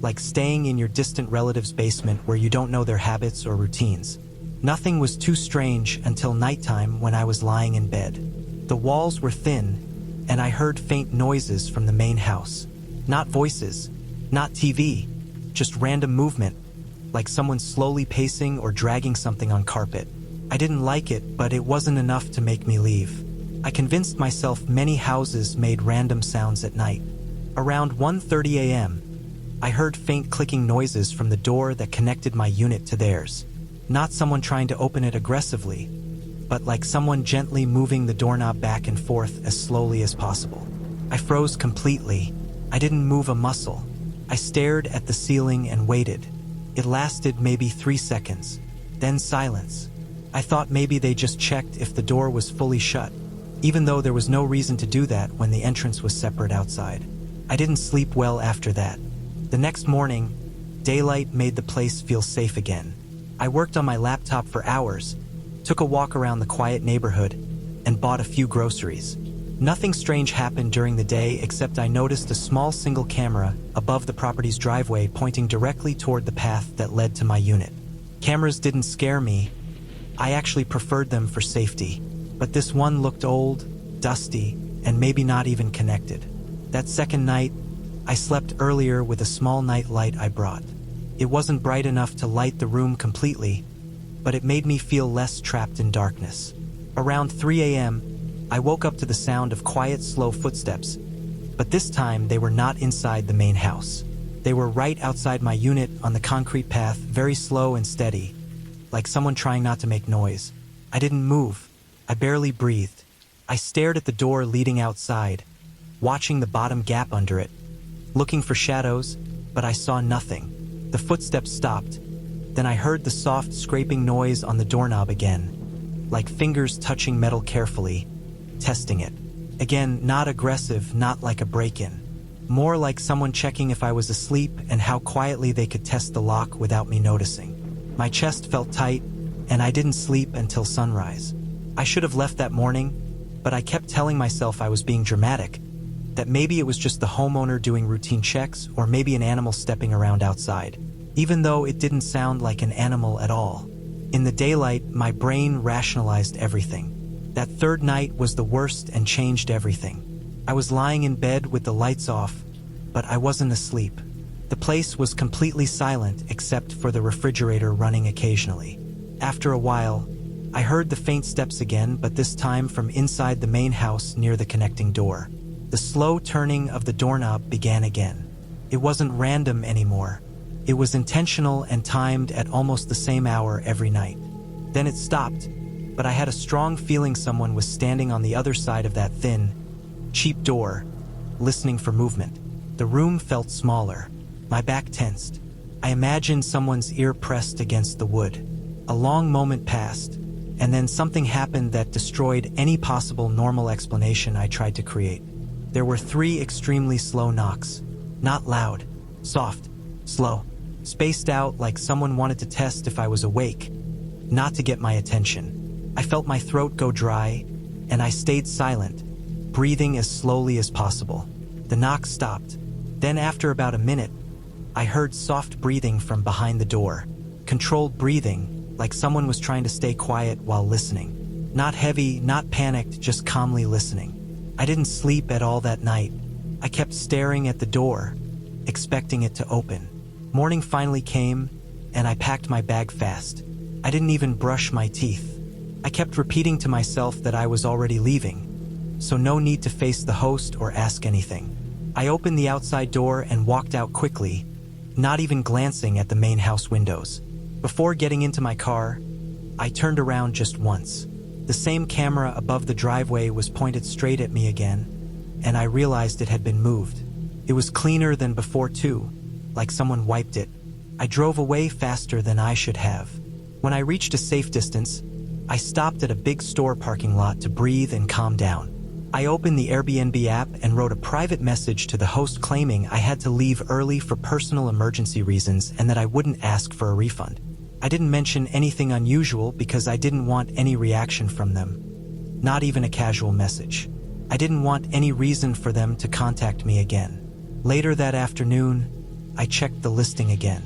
like staying in your distant relative's basement where you don't know their habits or routines. Nothing was too strange until nighttime when I was lying in bed. The walls were thin, and I heard faint noises from the main house. Not voices, not TV, just random movement, like someone slowly pacing or dragging something on carpet. I didn't like it, but it wasn't enough to make me leave. I convinced myself many houses made random sounds at night. Around 1:30 a.m., I heard faint clicking noises from the door that connected my unit to theirs. Not someone trying to open it aggressively, but like someone gently moving the doorknob back and forth as slowly as possible. I froze completely. I didn't move a muscle. I stared at the ceiling and waited. It lasted maybe 3 seconds, then silence. I thought maybe they just checked if the door was fully shut, even though there was no reason to do that when the entrance was separate outside. I didn't sleep well after that. The next morning, daylight made the place feel safe again. I worked on my laptop for hours, took a walk around the quiet neighborhood, and bought a few groceries. Nothing strange happened during the day except I noticed a small single camera above the property's driveway pointing directly toward the path that led to my unit. Cameras didn't scare me. I actually preferred them for safety. But this one looked old, dusty, and maybe not even connected. That second night, I slept earlier with a small night light I brought. It wasn't bright enough to light the room completely, but it made me feel less trapped in darkness. Around 3 a.m., I woke up to the sound of quiet, slow footsteps, but this time they were not inside the main house. They were right outside my unit on the concrete path, very slow and steady, like someone trying not to make noise. I didn't move. I barely breathed. I stared at the door leading outside, watching the bottom gap under it, looking for shadows, but I saw nothing. The footsteps stopped. Then I heard the soft scraping noise on the doorknob again, like fingers touching metal carefully, testing it. Again, not aggressive, not like a break-in. More like someone checking if I was asleep and how quietly they could test the lock without me noticing. My chest felt tight, and I didn't sleep until sunrise. I should have left that morning, but I kept telling myself I was being dramatic, that maybe it was just the homeowner doing routine checks or maybe an animal stepping around outside, even though it didn't sound like an animal at all. In the daylight, my brain rationalized everything. That third night was the worst and changed everything. I was lying in bed with the lights off, but I wasn't asleep. The place was completely silent except for the refrigerator running occasionally. After a while, I heard the faint steps again, but this time from inside the main house near the connecting door. The slow turning of the doorknob began again. It wasn't random anymore. It was intentional and timed at almost the same hour every night. Then it stopped, but I had a strong feeling someone was standing on the other side of that thin, cheap door, listening for movement. The room felt smaller. My back tensed. I imagined someone's ear pressed against the wood. A long moment passed, and then something happened that destroyed any possible normal explanation I tried to create. There were 3 extremely slow knocks. Not loud, soft, slow, spaced out like someone wanted to test if I was awake, not to get my attention. I felt my throat go dry, and I stayed silent, breathing as slowly as possible. The knock stopped. Then after about a minute, I heard soft breathing from behind the door. Controlled breathing, like someone was trying to stay quiet while listening. Not heavy, not panicked, just calmly listening. I didn't sleep at all that night. I kept staring at the door, expecting it to open. Morning finally came, and I packed my bag fast. I didn't even brush my teeth. I kept repeating to myself that I was already leaving, so no need to face the host or ask anything. I opened the outside door and walked out quickly, not even glancing at the main house windows. Before getting into my car, I turned around just once. The same camera above the driveway was pointed straight at me again, and I realized it had been moved. It was cleaner than before too, like someone wiped it. I drove away faster than I should have. When I reached a safe distance, I stopped at a big store parking lot to breathe and calm down. I opened the Airbnb app and wrote a private message to the host claiming I had to leave early for personal emergency reasons and that I wouldn't ask for a refund. I didn't mention anything unusual because I didn't want any reaction from them, not even a casual message. I didn't want any reason for them to contact me again. Later that afternoon, I checked the listing again.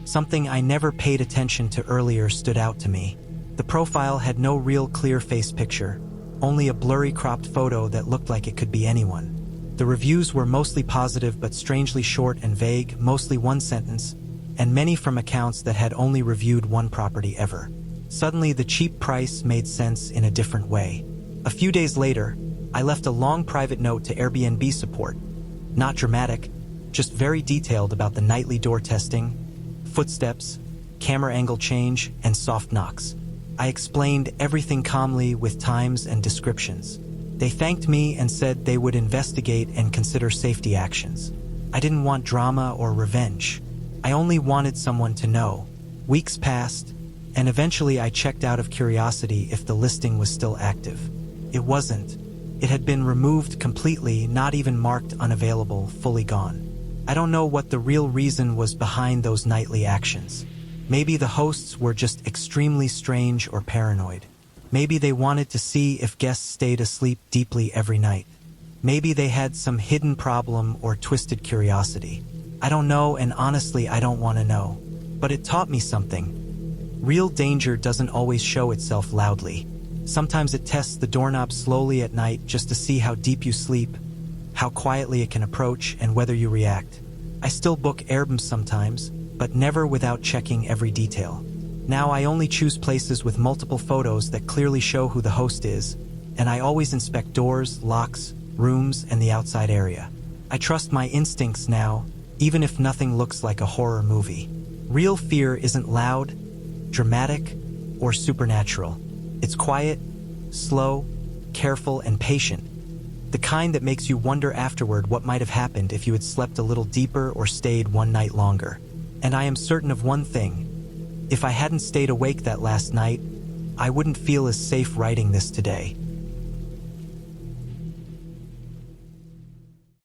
Something I never paid attention to earlier stood out to me. The profile had no real clear face picture, only a blurry cropped photo that looked like it could be anyone. The reviews were mostly positive but strangely short and vague, mostly one sentence, and many from accounts that had only reviewed one property ever. Suddenly, the cheap price made sense in a different way. A few days later, I left a long private note to Airbnb support. Not dramatic, just very detailed about the nightly door testing, footsteps, camera angle change, and soft knocks. I explained everything calmly with times and descriptions. They thanked me and said they would investigate and consider safety actions. I didn't want drama or revenge. I only wanted someone to know. Weeks passed, and eventually I checked out of curiosity if the listing was still active. It wasn't. It had been removed completely, not even marked unavailable, fully gone. I don't know what the real reason was behind those nightly actions. Maybe the hosts were just extremely strange or paranoid. Maybe they wanted to see if guests stayed asleep deeply every night. Maybe they had some hidden problem or twisted curiosity. I don't know, and honestly, I don't want to know. But it taught me something. Real danger doesn't always show itself loudly. Sometimes it tests the doorknob slowly at night just to see how deep you sleep, how quietly it can approach, and whether you react. I still book Airbnb sometimes, but never without checking every detail. Now I only choose places with multiple photos that clearly show who the host is, and I always inspect doors, locks, rooms, and the outside area. I trust my instincts now, even if nothing looks like a horror movie. Real fear isn't loud, dramatic, or supernatural. It's quiet, slow, careful, and patient. The kind that makes you wonder afterward what might have happened if you had slept a little deeper or stayed one night longer. And I am certain of one thing. If I hadn't stayed awake that last night, I wouldn't feel as safe writing this today.